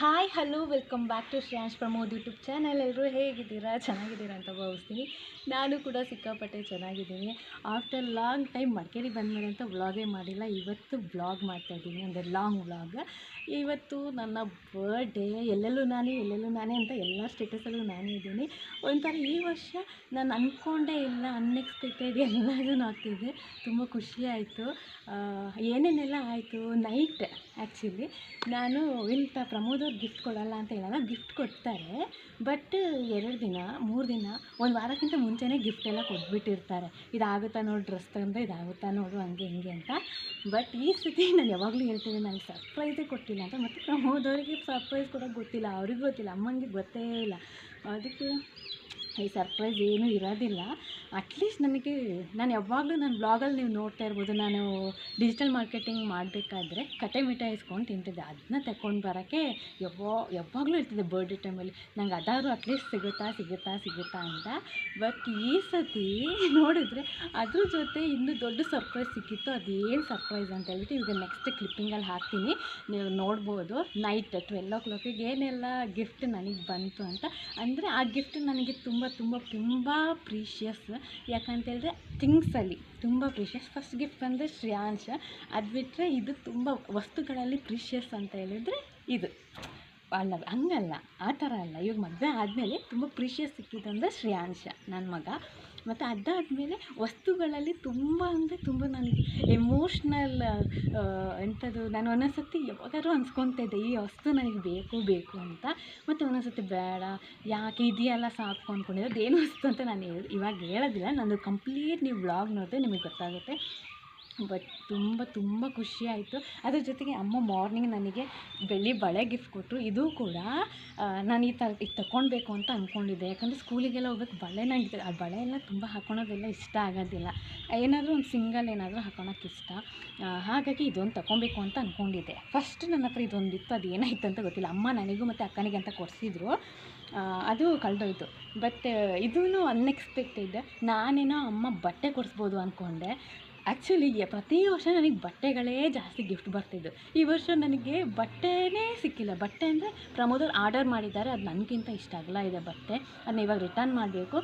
Hi hello welcome back to Shreyansh Pramod YouTube channel. ಎಲ್ಲರೂ ಹೇಗಿದ್ದೀರಾ? ಚೆನ್ನಾಗಿದ್ದೀರಾ ಅಂತ ಭಾವಿಸ್ತೀನಿ. ನಾನು ಕೂಡ ಸಿಕ್ಕಾಪಟ್ಟೆ ಚೆನ್ನಾಗಿದ್ದೀನಿ. ಆಫ್ಟರ್ ಲಾಂಗ್ ಟೈಮ್ ಮಡಿಕೇರಿ ಬಂದಮೇಲೆ ಅಂತ ವ್ಲಾಗೇ ಮಾಡಿಲ್ಲ. ಇವತ್ತು ವ್ಲಾಗ್ ಮಾಡ್ತಾಯಿದ್ದೀನಿ, ಅಂದರೆ ಲಾಂಗ್ ವ್ಲಾಗ್. ಇವತ್ತು ನನ್ನ ಬರ್ಡೇ. ಎಲ್ಲೆಲ್ಲೂ ನಾನೇ ಅಂತ ಎಲ್ಲ ಸ್ಟೇಟಸಲ್ಲೂ ನಾನೇ ಇದ್ದೀನಿ. ಒಂಥರ ಈ ವರ್ಷ ನಾನು ಅಂದ್ಕೊಂಡೇ ಇಲ್ಲ, ಅನ್ಎಕ್ಸ್ಪೆಕ್ಟೆಡ್ ಎಲ್ಲದೂ ಆಗ್ತಿದೆ. ತುಂಬ ಖುಷಿ ಆಯಿತು. ಏನೇನೆಲ್ಲ ಆಯಿತು ನೈಟ್ ಆ್ಯಕ್ಚುಲಿ ನಾನು ಇಂಥ ಪ್ರಮೋದವ್ರು ಗಿಫ್ಟ್ ಕೊಡೋಲ್ಲ ಅಂತ ಹೇಳಲ್ಲ, ಗಿಫ್ಟ್ ಕೊಡ್ತಾರೆ. ಬಟ್ 2 ದಿನ 3 ದಿನ ಒಂದು ವಾರಕ್ಕಿಂತ ಮುಂಚೆನೇ ಗಿಫ್ಟ್ ಎಲ್ಲ ಕೊಟ್ಬಿಟ್ಟಿರ್ತಾರೆ. ಇದಾಗುತ್ತಾ ನೋಡು, ಡ್ರೆಸ್ ತಂದರೆ ಇದಾಗುತ್ತಾ ನೋಡು, ಹಂಗೆ ಹಿಂಗೆ ಅಂತ. ಬಟ್ ಈ ಸತಿ ನಾನು ಯಾವಾಗಲೂ ಹೇಳ್ತೀನಿ, ನನಗೆ ಸರ್ಪ್ರೈಸೇ ಕೊಟ್ಟಿಲ್ಲ ಅಂತ. ಮತ್ತು ಪ್ರಮೋದವ್ರಿಗೆ ಸರ್ಪ್ರೈಸ್ ಕೊಡೋಕ್ಕೆ ಗೊತ್ತಿಲ್ಲ, ಅವ್ರಿಗೆ ಗೊತ್ತಿಲ್ಲ, ಅಮ್ಮಂಗೆ ಗೊತ್ತೇ ಇಲ್ಲ. ಅದಕ್ಕೆ ಈ ಸರ್ಪ್ರೈಸ್ ಏನೂ ಇರೋದಿಲ್ಲ. ಅಟ್ಲೀಸ್ಟ್ ನಾನು ಯಾವಾಗಲೂ ನನ್ನ ಬ್ಲಾಗಲ್ಲಿ ನೀವು ನೋಡ್ತಾ ಇರ್ಬೋದು, ನಾನು ಡಿಜಿಟಲ್ ಮಾರ್ಕೆಟಿಂಗ್ ಮಾಡಬೇಕಾದ್ರೆ ಕಟ್ಟೆ ಮಿಠಾಯಿ ಇಸ್ಕೊಂಡು ತಿಂತಿದ್ದೆ. ಅದನ್ನ ತಗೊಂಡು ಬರೋಕ್ಕೆ ಯಾವಾಗಲೂ ಇರ್ತಿದ್ದೆ ಬರ್ಡೇ ಟೈಮಲ್ಲಿ. ನಂಗೆ ಅದಾದರೂ ಅಟ್ಲೀಸ್ಟ್ ಸಿಗುತ್ತಾ ಅಂತ. ಬಟ್ ಈ ಸತಿ ನೋಡಿದ್ರೆ ಅದ್ರ ಜೊತೆ ಇನ್ನೂ ದೊಡ್ಡ ಸರ್ಪ್ರೈಸ್ ಸಿಕ್ಕಿತ್ತು. ಅದೇನು ಸರ್ಪ್ರೈಸ್ ಅಂತ ಹೇಳ್ಬಿಟ್ಟು ಈಗ ನೆಕ್ಸ್ಟ್ ಕ್ಲಿಪ್ಪಿಂಗಲ್ಲಿ ಹಾಕ್ತೀನಿ, ನೀವು ನೋಡ್ಬೋದು. ನೈಟ್ 12 ಏನೆಲ್ಲ ಗಿಫ್ಟ್ ನನಗೆ ಬಂತು ಅಂತ. ಅಂದರೆ ಆ ಗಿಫ್ಟ್ ನನಗೆ ತುಂಬ ಪ್ರೀಷಿಯಸ್. ಯಾಕಂತೇಳಿದ್ರೆ ಥಿಂಗ್ಸಲ್ಲಿ ತುಂಬ ಪ್ರೀಷಿಯಸ್. ಫಸ್ಟ್ ಗಿಫ್ಟ್ ಬಂದರೆ ಶ್ರೇಯಾಂಶ. ಅದು ಬಿಟ್ಟರೆ ಇದು ತುಂಬ ವಸ್ತುಗಳಲ್ಲಿ ಪ್ರೀಷಿಯಸ್ ಅಂತ ಹೇಳಿದರೆ ಇದು ಅಲ್ಲ, ಹಂಗಲ್ಲ, ಆ ಥರ ಅಲ್ಲ. ಇವಾಗ ಮದುವೆ ಆದಮೇಲೆ ತುಂಬ ಪ್ರೀಷಿಯಸ್ ಸಿಕ್ಕಿದಂದರೆ ಶ್ರೇಯಾಂಶ, ನನ್ನ ಮಗ. ಮತ್ತು ಅದಾದಮೇಲೆ ವಸ್ತುಗಳಲ್ಲಿ ತುಂಬ ಅಂದರೆ ತುಂಬ ನನಗೆ ಎಮೋಷ್ನಲ್ ಎಂಥದ್ದು. ನಾನು ಒಂದೊಂದು ಸರ್ತಿ ಯಾವಾಗಾದ್ರೂ ಅನ್ಸ್ಕೊತಾ ಇದ್ದೆ, ಈ ವಸ್ತು ನನಗೆ ಬೇಕು ಅಂತ. ಮತ್ತು ಒಂದೊಂದು ಸರ್ತಿ ಬೇಡ, ಯಾಕೆ ಇದೆಯಲ್ಲ ಸಾಕು ಅಂದ್ಕೊಂಡಿದ್ದೆ. ಅದೇನು ವಸ್ತು ಅಂತ ನಾನು ಇವಾಗ ಹೇಳೋದಿಲ್ಲ, ನಂದು ಕಂಪ್ಲೀಟ್ ನೀವು ವ್ಲಾಗ್ ನೋಡಿದ್ರೆ ನಿಮಗೆ ಗೊತ್ತಾಗುತ್ತೆ. ಬಟ್ ತುಂಬ ಖುಷಿ ಆಯಿತು. ಅದ್ರ ಜೊತೆಗೆ ಅಮ್ಮ ಮಾರ್ನಿಂಗ್ ನನಗೆ ಬೆಳ್ಳಿ ಬಳೆ ಗಿಫ್ಟ್ ಕೊಟ್ಟರು. ಇದು ಕೂಡ ನಾನು ಇದು ತಗೊಳ್ಬೇಕು ಅಂತ ಅಂದ್ಕೊಂಡಿದ್ದೆ. ಯಾಕಂದರೆ ಸ್ಕೂಲಿಗೆಲ್ಲ ಹೋಗ್ಬೇಕು, ಬಳೆ ನನಗೆ ಆ ಬಳೆ ಎಲ್ಲ ತುಂಬ ಹಾಕ್ಕೊಳೋದೆಲ್ಲ ಇಷ್ಟ ಆಗೋದಿಲ್ಲ. ಏನಾದರೂ ಒಂದು ಸಿಂಗಲ್ ಏನಾದರೂ ಹಾಕ್ಕೊಳಕ್ಕೆ ಇಷ್ಟ. ಹಾಗಾಗಿ ಇದೊಂದು ತಗೊಬೇಕು ಅಂತ ಅಂದ್ಕೊಂಡಿದ್ದೆ. ಫಸ್ಟ್ ನನ್ನ ಹತ್ರ ಇದೊಂದಿತ್ತು, ಅದು ಏನಾಯಿತು ಅಂತ ಗೊತ್ತಿಲ್ಲ. ಅಮ್ಮ ನನಗೂ ಮತ್ತು ಅಕ್ಕನಿಗೆ ಅಂತ ಕೊಡಿಸಿದ್ರು, ಅದು ಕಳೆದೋಯ್ತು. ಬಟ್ ಇದೂ ಅನ್ಎಕ್ಸ್ಪೆಕ್ಟೆಡ್. ನಾನೇನೋ ಅಮ್ಮ ಬಟ್ಟೆ ಕೊಡಿಸ್ಬೋದು ಅಂದ್ಕೊಂಡೆ. ಆ್ಯಕ್ಚುಲಿ ಪ್ರತಿ ವರ್ಷ ನನಗೆ ಬಟ್ಟೆಗಳೇ ಜಾಸ್ತಿ ಗಿಫ್ಟ್ ಬರ್ತಿದ್ದು. ಈ ವರ್ಷ ನನಗೆ ಬಟ್ಟೆನೇ ಸಿಕ್ಕಿಲ್ಲ. ಬಟ್ಟೆ ಅಂದರೆ ಪ್ರಮೋದವ್ರು ಆರ್ಡರ್ ಮಾಡಿದ್ದಾರೆ, ಅದು ನನಗಿಂತ ಇಷ್ಟ ಆಗಲ್ಲ ಇದೆ ಬಟ್ಟೆ. ಅದನ್ನ ಇವಾಗ ರಿಟರ್ನ್ ಮಾಡಬೇಕು.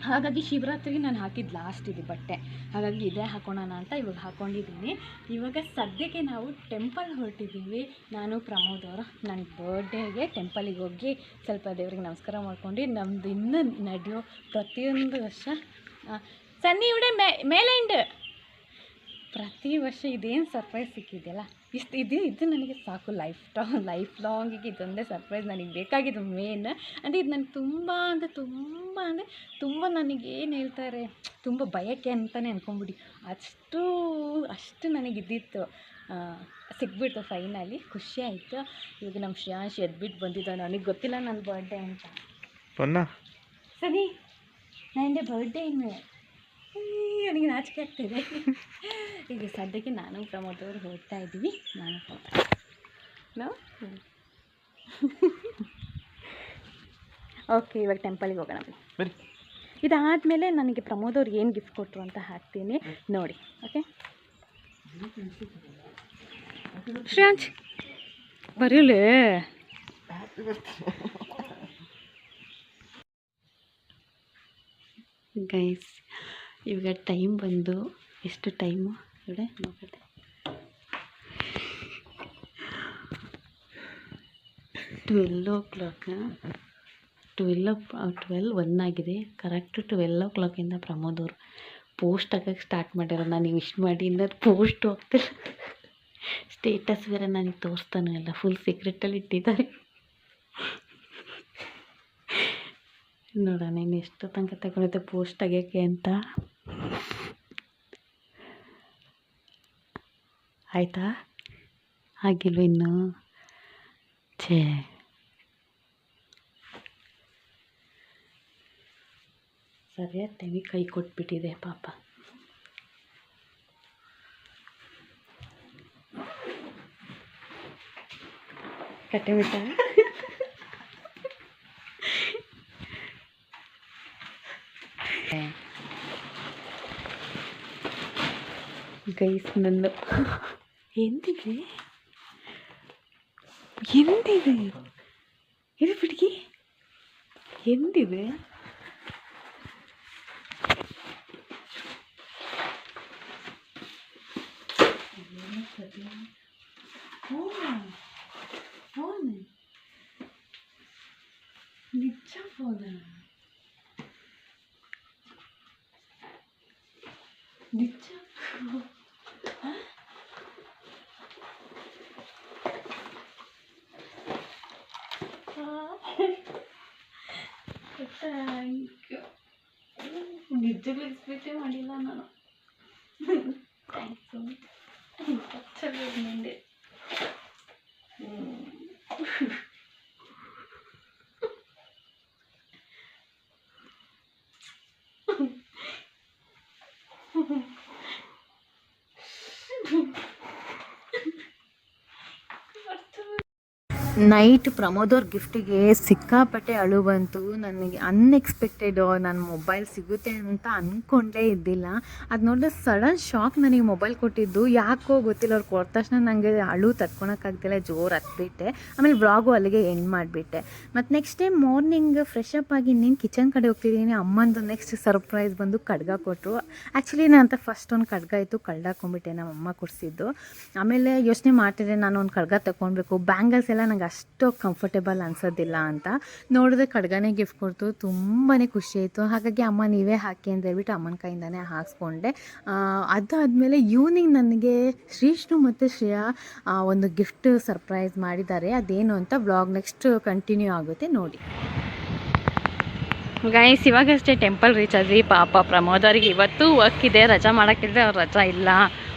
ಹಾಗಾಗಿ ಶಿವರಾತ್ರಿಗೆ ನಾನು ಹಾಕಿದ್ದು ಲಾಸ್ಟ್ ಇದು ಬಟ್ಟೆ. ಹಾಗಾಗಿ ಇದೇ ಹಾಕೋಣ ಅಂತ ಇವಾಗ ಹಾಕ್ಕೊಂಡಿದ್ದೀನಿ. ಇವಾಗ ಸದ್ಯಕ್ಕೆ ನಾವು ಟೆಂಪಲ್ ಹೊರಟಿದ್ದೀವಿ, ನಾನು ಪ್ರಮೋದವರು. ನನ್ನ ಬರ್ಡೇಗೆ ಟೆಂಪಲಿಗೆ ಹೋಗಿ ಸ್ವಲ್ಪ ದೇವ್ರಿಗೆ ನಮಸ್ಕಾರ ಮಾಡ್ಕೊಂಡು ನಮ್ಮದು ಇನ್ನೂ ನಡೆಯೋ ಪ್ರತಿಯೊಂದು ವರ್ಷ ಸನ್ನಿ ಇವಿಡೆ ಮೇಲೆ ಇಂಡು ಪ್ರತಿ ವರ್ಷ ಇದೇನು ಸರ್ಪ್ರೈಸ್ ಸಿಕ್ಕಿದೆಯಲ್ಲ, ಇದು ನನಗೆ ಸಾಕು. ಲೈಫ್ ಲಾಂಗಿಗೆ ಇದೊಂದೇ ಸರ್ಪ್ರೈಸ್ ನನಗೆ ಬೇಕಾಗಿದ್ದು ಮೇನ್. ಅಂದರೆ ಇದು ನನಗೆ ತುಂಬ ನನಗೇನು ಹೇಳ್ತಾರೆ, ತುಂಬ ಬಯಕೆ ಅಂತಲೇ ಅಂದ್ಕೊಂಬಿಡಿ. ಅಷ್ಟು ನನಗಿದ್ದಿತ್ತು. ಸಿಕ್ಬಿಡ್ತು ಫೈನಲಿ. ಖುಷಿ ಆಯಿತು. ಇವಾಗ ನಮ್ಮ ಶ್ರೇಯಾಂಶ್ ಎದ್ಬಿಟ್ಟು ಬಂದಿದ್ದ, ನನಗೆ ಗೊತ್ತಿಲ್ಲ ನನ್ನ ಬರ್ಡೇ ಅಂತ. ಸರಿ, ನನ್ನ ಬರ್ಡೇ ಇನ್ನು ನನಗೆ ನಾಚಿಕೆ ಆಗ್ತಿದೆ. ಈಗ ಸದ್ಯಕ್ಕೆ ನಾನು ಪ್ರಮೋದವ್ರು ಹೋಗ್ತಾ ಇದ್ದೀವಿ. ಓಕೆ, ಇವಾಗ ಟೆಂಪಲಿಗೆ ಹೋಗೋಣ ಬನ್ನಿ. ಇದಾದಮೇಲೆ ನನಗೆ ಪ್ರಮೋದವ್ರು ಏನು ಗಿಫ್ಟ್ ಕೊಟ್ಟರು ಅಂತ ಹಾಕ್ತೀನಿ, ನೋಡಿ. ಓಕೆ, ಶ್ರೇಯಾಂಶ್ ಬರೀಲೇ. ಗೈಸ್, ಇವಾಗ ಟೈಮ್ ಬಂದು ಎಷ್ಟು ಟೈಮು ഇവിടെ നോക്കട്ടെ, 12 ಆಗಿದೆ. ಕರೆಕ್ಟು 12 ಪ್ರಮೋದವ್ರು ಪೋಸ್ಟ್ ಹಾಕೋಕ್ಕೆ ಸ್ಟಾರ್ಟ್ ಮಾಡ್ಯಾರ. ನನಗೆ ವಿಶ್ ಮಾಡಿ ಇನ್ನೂ ಪೋಸ್ಟ್ ಹೋಗ್ತಿಲ್ಲ. ಸ್ಟೇಟಸ್ ಬೇರೆ ನನಗೆ ತೋರಿಸ್ತಾನೂ ಇಲ್ಲ, ಫುಲ್ ಸೀಕ್ರೆಟಲ್ಲಿ ಇಟ್ಟಿದ್ದಾರೆ. ನೋಡೋಣ ಇನ್ನು ಎಷ್ಟು ತನಕ ತಗೊಳುತ್ತೆ ಪೋಸ್ಟ್ ತೆಗಿಯೋಕ್ಕೆ ಅಂತ. ಆಯಿತಾ? ಆಗಿಲ್ವ ಇನ್ನು? ಸರಿಯಾದ ಟೈಮಿಗೆ ಕೈ ಕೊಟ್ಬಿಟ್ಟಿದೆ ಪಾಪ. ಕಟ್ಟೆ ಮಿಠಾಯಿ ಗೈಸ್, ನಂದು ಎಂದಿದೆ ಎಂದಿದೆ ಇದು ಬಿಡ್ಗಿ ಎಂದಿದೆ ನಿಜ ಫೋನ ನಿಜ ನಿಜಗಳು ಎಕ್ಸ್ಪೆಕ್ಟೇ ಮಾಡಿಲ್ಲ ನಾನು ಥ್ಯಾಂಕ್ಸು ನಿಂದೆ ನೈಟ್ ಪ್ರಮೋದವ್ರ ಗಿಫ್ಟಿಗೆ ಸಿಕ್ಕಾಪಟ್ಟೆ ಅಳು ಬಂತು. ನನಗೆ ಅನ್ಎಕ್ಸ್ಪೆಕ್ಟೆಡು, ನನ್ನ ಮೊಬೈಲ್ ಸಿಗುತ್ತೆ ಅಂತ ಅಂದ್ಕೊಂಡೇ ಇದ್ದಿಲ್ಲ. ಅದು ನೋಡಿದ್ರೆ ಸಡನ್ ಶಾಕ್. ನನಗೆ ಮೊಬೈಲ್ ಕೊಟ್ಟಿದ್ದು ಯಾಕೋ ಗೊತ್ತಿಲ್ಲ, ಅವ್ರು ಕೊಟ್ಟ ತಕ್ಷಣ ನನಗೆ ಅಳು ತಡ್ಕೊಳಕ್ಕಾಗ್ತಿಲ್ಲ, ಜೋರು ಹತ್ಬಿಟ್ಟೆ. ಆಮೇಲೆ ವ್ಲಾಗು ಅಲ್ಲಿಗೆ ಎಂಡ್ ಮಾಡಿಬಿಟ್ಟೆ. ಮತ್ತು next day morning fresh up ಆಗಿ ಇನ್ನೇನು ಕಿಚನ್ ಕಡೆ ಹೋಗ್ತಿದ್ದೀನಿ. ಅಮ್ಮಂದು ನೆಕ್ಸ್ಟ್ ಸರ್ಪ್ರೈಸ್ ಬಂದು ಕಡ್ಗ ಕೊಟ್ಟರು. ಆ್ಯಕ್ಚುಲಿ ನಾನು ಅಂತ ಫಸ್ಟ್ ಒಂದು ಕಡ್ಗ ಇತ್ತು, ಕಳ್ದಾಕೊಂಡ್ಬಿಟ್ಟೆ, ನಮ್ಮ ಅಮ್ಮ ಕೊಡಿಸಿದ್ದು. ಆಮೇಲೆ ಯೋಚನೆ ಮಾಡ್ತಿದ್ದೆ ನಾನು ಒಂದು ಕಡ್ಗ ತೊಗೊಳ್ಬೇಕು, ಬ್ಯಾಂಗಲ್ಸ್ ಎಲ್ಲ ನಂಗೆ ಅಷ್ಟು ಕಂಫರ್ಟೇಬಲ್ ಅನ್ಸೋದಿಲ್ಲ ಅಂತ. ನೋಡಿದ್ರೆ ಕಡ್ಗನೇ ಗಿಫ್ಟ್ ಕೊಡ್ತು, ತುಂಬಾ ಖುಷಿ ಆಯಿತು. ಹಾಗಾಗಿ ಅಮ್ಮ ನೀವೇ ಹಾಕಿ ಅಂತ ಹೇಳ್ಬಿಟ್ಟು ಅಮ್ಮನ ಕೈಯಿಂದನೇ ಹಾಕ್ಸ್ಕೊಂಡೆ. ಅದಾದಮೇಲೆ ಈವ್ನಿಂಗ್ ನನಗೆ ಶ್ರೀಷ್ಣು ಮತ್ತು ಶ್ರೇಯಾ ಒಂದು ಗಿಫ್ಟ್ ಸರ್ಪ್ರೈಸ್ ಮಾಡಿದ್ದಾರೆ. ಅದೇನು ಅಂತ ವ್ಲಾಗ್ ನೆಕ್ಸ್ಟ್ ಕಂಟಿನ್ಯೂ ಆಗುತ್ತೆ ನೋಡಿ. ಗೈಸ್ ಇವಾಗಷ್ಟೇ ಟೆಂಪಲ್ ರೀಚ್ ಆದ್ವಿ. ಪಾಪ ಪ್ರಮೋದ್ ಅವ್ರಿಗೆ ಇವತ್ತು ವರ್ಕ್ ಇದೆ, ರಜಾ ಮಾಡೋಕ್ಕಿದ್ರೆ ಅವ್ರು ರಜಾ ಇಲ್ಲ,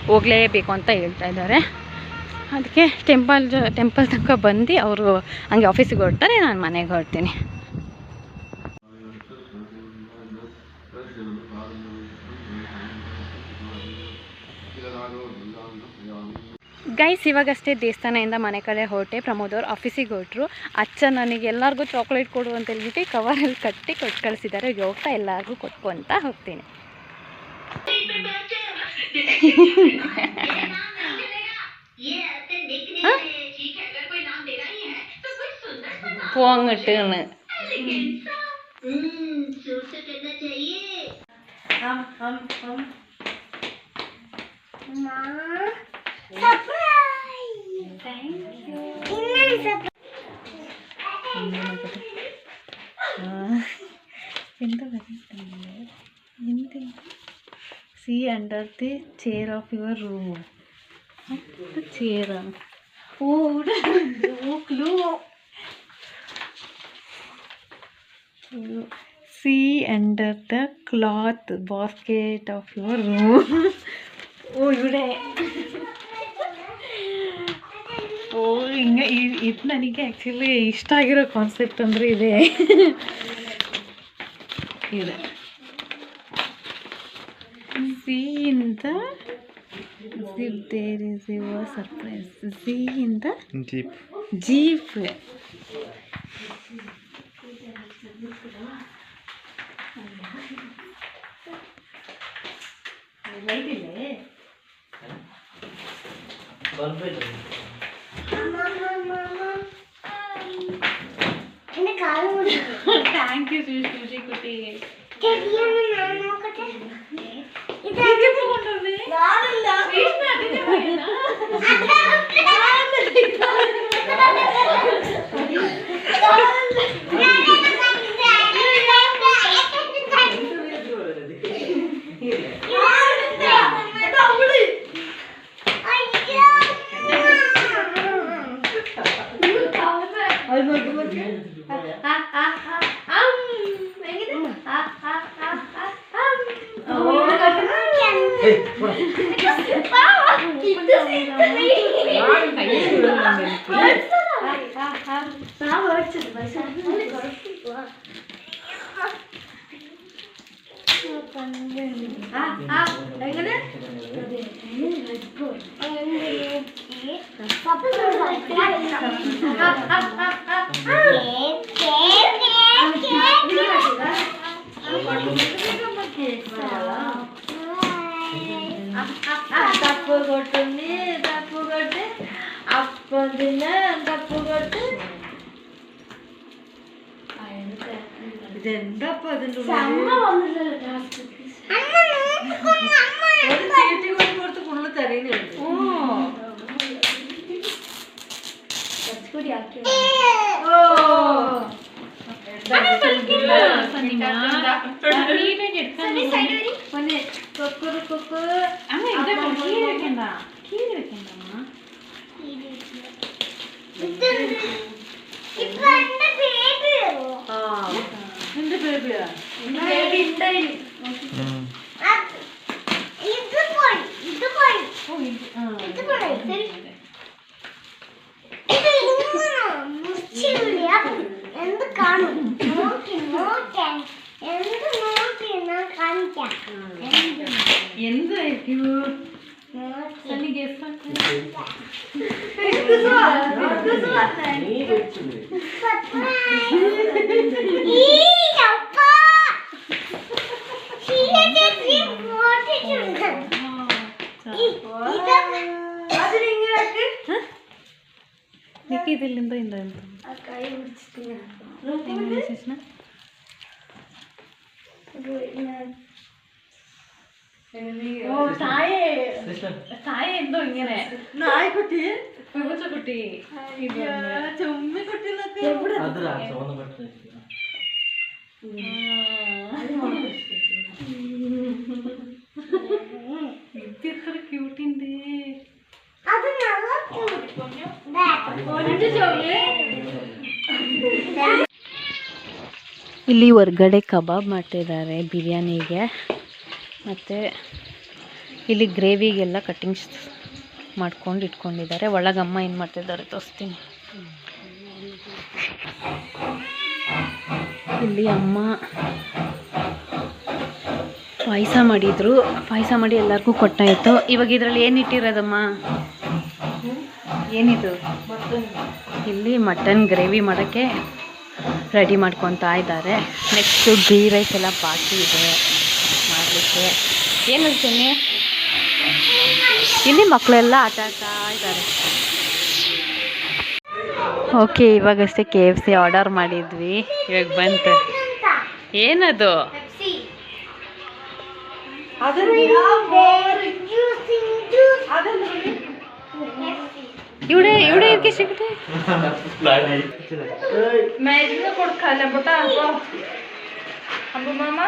ಹೋಗಲೇಬೇಕು ಅಂತ ಹೇಳ್ತಾ ಇದ್ದಾರೆ. ಅದಕ್ಕೆ ಟೆಂಪಲ್ ತನಕ ಬಂದು ಅವರು ಹಂಗೆ ಆಫೀಸಿಗೆ ಹೊರಡ್ತಾರೆ, ನಾನು ಮನೆಗೆ ಹೊರಡ್ತೀನಿ. ಗೈಸ್ ಇವಾಗಷ್ಟೇ ದೇವಸ್ಥಾನದಿಂದ ಮನೆ ಕಡೆ ಹೊರಟೆ. ಪ್ರಮೋದ್ ಅವ್ರು ಆಫೀಸಿಗೆ ಹೊರಟರು. ಅಚ್ಚ ನನಗೆ ಎಲ್ಲರಿಗೂ ಚಾಕ್ಲೇಟ್ ಕೊಡು ಅಂತ ಹೇಳ್ಬಿಟ್ಟು ಕವರಲ್ಲಿ ಕಟ್ಟಿ ಕೊಟ್ಟು ಕಳಿಸಿದ್ದಾರೆ. ಈಗ ಹೋಗ್ತಾ ಎಲ್ಲರಿಗೂ ಕೊಟ್ಕೊಂತ ಹೋಗ್ತೀನಿ. போங்கட்டுன்னு See under the chair of your room. The chair. Oh, clue. See under the cloth basket of your room. Oh, ಇವಡೆ ಹಿಂಗೆ ಇದು ನನಗೆ ಆ್ಯಕ್ಚುಲಿ ಇಷ್ಟ ಆಗಿರೋ ಕಾನ್ಸೆಪ್ಟ್ ಅಂದರೆ ಇದೆ. See in the zip there is a surprise. See in the jeep. Thank you ಖುಷಿ ಕುಟಿ. ತಪ್ಪು ಕೊಟ್ಟು ಅಪ್ಪದಿನ ತಪ್ಪು ಕೊಟ್ಟು ഇതെന്താപ്പ അതിന്റെ കൊടുത്ത് ഫുള്ള് തരയുന്നുണ്ട്. എന്റെ ബേബിയാ എന്ത് കാണും എന്തായിരിക്കും ഇതിലെന്തോ ഉണ്ടായിരുന്നു തായ എന്തോ ഇങ്ങനെ നായ്ക്കുട്ടി പൂച്ചക്കുട്ടി ചുമ്മിക്കുട്ടി ഇത് എത്ര ക്യൂട്ടുണ്ട്. ಇಲ್ಲಿ ಹೊರ್ಗಡೆ ಕಬಾಬ್ ಮಾಡ್ತಿದ್ದಾರೆ ಬಿರಿಯಾನಿಗೆ, ಮತ್ತು ಇಲ್ಲಿ ಗ್ರೇವಿಗೆಲ್ಲ ಕಟ್ಟಿಂಗ್ಸ್ ಮಾಡ್ಕೊಂಡು ಇಟ್ಕೊಂಡಿದ್ದಾರೆ. ಒಳಗಮ್ಮ ಏನು ಮಾಡ್ತಿದ್ದಾರೆ ತೋರಿಸ್ತೀನಿ. ಇಲ್ಲಿ ಅಮ್ಮ ಪಾಯಸ ಮಾಡಿದರು, ಪಾಯಸ ಮಾಡಿ ಎಲ್ಲರಿಗೂ ಕೊಟ್ಟಾಯಿತು. ಇವಾಗ ಇದರಲ್ಲಿ ಏನು ಇಟ್ಟಿರೋದಮ್ಮ? ಏನಿದು? ಇಲ್ಲಿ ಮಟನ್ ಗ್ರೇವಿ ಮಾಡೋಕ್ಕೆ ರೆಡಿ ಮಾಡ್ಕೊತಾ ಇದ್ದಾರೆ. ನೆಕ್ಸ್ಟು ಗೀ ರೈಸ್ ಎಲ್ಲ ಬಾಕಿ ಇದೆ ಮಾಡಲಿಕ್ಕೆ. ಏನು ಹೇಳ್ತೀನಿ, ಇಲ್ಲಿ ಮಕ್ಕಳೆಲ್ಲ ಆಟ ಆಡ್ತಾ ಇದ್ದಾರೆ. ಓಕೆ, ಇವಾಗಷ್ಟೇ KFC ಆರ್ಡರ್ ಮಾಡಿದ್ವಿ, ಇವಾಗ ಬಂತು. ಏನದು? ഇവിടെ ഇരിക്കെ ശരിക്കട്ടെ മരുന്ന് കൊടുക്കാല്ല പൊട്ടാ അപ്പൊ മാമ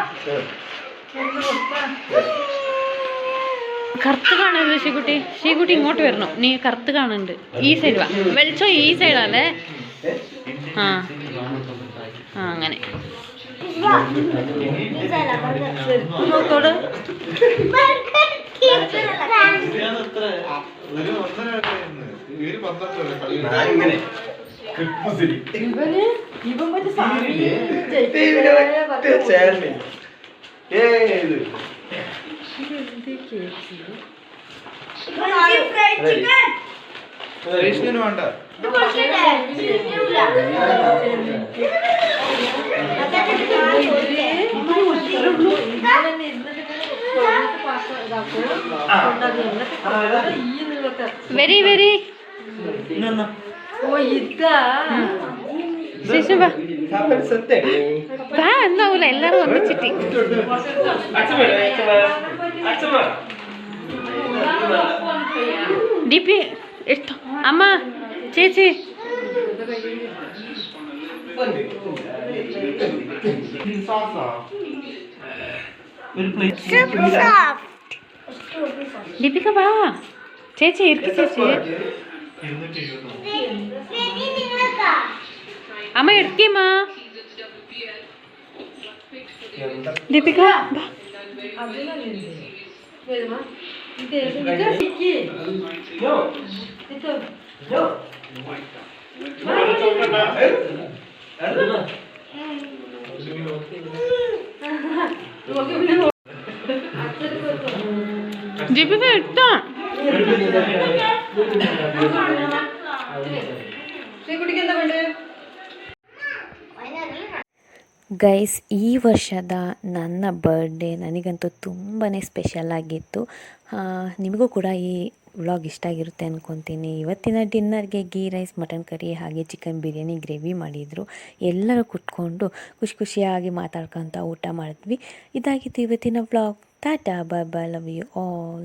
കറുത്ത് കാണുന്നത് ശ്രീകുട്ടി. ശ്രീകുട്ടി ഇങ്ങോട്ട് വരണം, നീ കറുത്ത് കാണുന്നുണ്ട്. ഈ സൈഡ് വാ, വെളിച്ചോ ഈ സൈഡല്ലേ? ആ ആ അങ്ങനെ. നോക്കോട് ഇവൻ മറ്റേ വേണ്ട വെരി വെരി ശിശു വാ വാ, എന്താവൂല എല്ലാരും ഒന്നിച്ചിട്ട്. ഡിപി ಎಷ್ಟು ಅಮ್ಮ ചേച്ചി ദീപിക വാ, ചേച്ചി ഇരിക്ക് ചേച്ചി. അമ്മ എടുക്കമ്മ. ദീപിക ദീപിക ഇട്ടാ ಗೈಸ್, ಈ ವರ್ಷದ ನನ್ನ ಬರ್ಡೇ ನನಗಂತೂ ತುಂಬಾ ಸ್ಪೆಷಲ್ ಆಗಿತ್ತು. ನಿಮಗೂ ಕೂಡ ಈ ವ್ಲಾಗ್ ಇಷ್ಟ ಆಗಿರುತ್ತೆ ಅಂದ್ಕೊತೀನಿ. ಇವತ್ತಿನ ಡಿನ್ನರ್ಗೆ ಗೀ ರೈಸ್, ಮಟನ್ ಕರಿ ಹಾಗೆ ಚಿಕನ್ ಬಿರಿಯಾನಿ ಗ್ರೇವಿ ಮಾಡಿದರು. ಎಲ್ಲರೂ ಕುತ್ಕೊಂಡು ಖುಷಿಯಾಗಿ ಮಾತಾಡ್ಕೊತ ಊಟ ಮಾಡಿದ್ವಿ. ಇದಾಗಿತ್ತು ಇವತ್ತಿನ ವ್ಲಾಗ್. ಟಾಟಾ, bye bye, love you all.